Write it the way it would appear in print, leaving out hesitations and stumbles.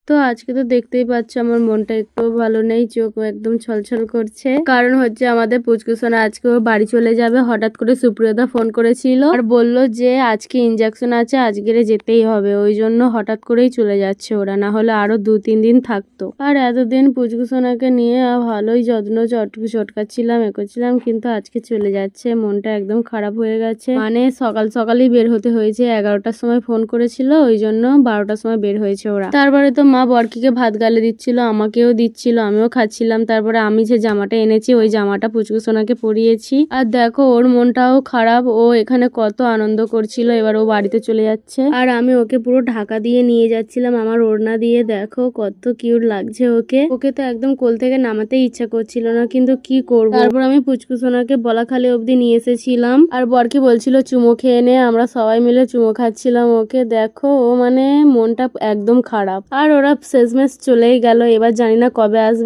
তো আজকে তো দেখতেই পাচ্ছ আমার মনটা একটু ভালো নেই, চোখ একদম ছলছল করছে। কারণ হচ্ছে আমাদের পুচকুসোনা আজকে ও বাড়ি চলে যাবে। হঠাৎ করে সুপ্রিয়দা ফোন করেছিল আর বলল যে আজকে ইনজেকশন আছে, আজকেরে যেতেই হবে। ওই জন্য হঠাৎ করেই চলে যাচ্ছে ওরা, না হলে আরো 2-3 দিন থাকতো। আর এতদিন পুচকুসোনাকে নিয়ে ভালোই যত্ন চটকাচ্ছিলাম, করছিলাম, কিন্তু আজকে চলে যাচ্ছে। মনটা একদম খারাপ হয়ে গেছে। মানে সকাল সকালই বের হতে হয়েছে, 11টার সময় ফোন করেছিল, ওই জন্য 12টার সময় বের হয়েছে ওরা। তারপরে তো মা বরকিকে ভাত গালে দিচ্ছিল, আমাকেও দিচ্ছিল, আমিও খাচ্ছিলাম। তারপরে আমি যে জামাটা এনেছি ওই জামাটা পুচকু সোনাকে পরিয়েছি। আর দেখো ওর মনটাও খারাপ, ও এখানে কত আনন্দ করছিল, এবার ও বাড়িতে চলে যাচ্ছে। আর আমি ওকে পুরো ঢাকা দিয়ে নিয়ে যাচ্ছিলাম আমার ওড়না দিয়ে। দেখো কত কিউট লাগছে ওকে। ওকে তো একদম কোল থেকে নামাতেই ইচ্ছা করছিল না, কিন্তু কি করব। তারপর আমি পুচকু সোনাকে বলাখালি অব্দি নিয়ে এসেছিলাম। আর বরকি বলছিল চুমো খেয়ে নে, আমরা সবাই মিলে চুমো খাচ্ছিলাম ওকে। দেখো ও মানে মনটা একদম খারাপ। আর ওরা শেষমেশ চলেই গেল, এবার জানি না কবে আসবে।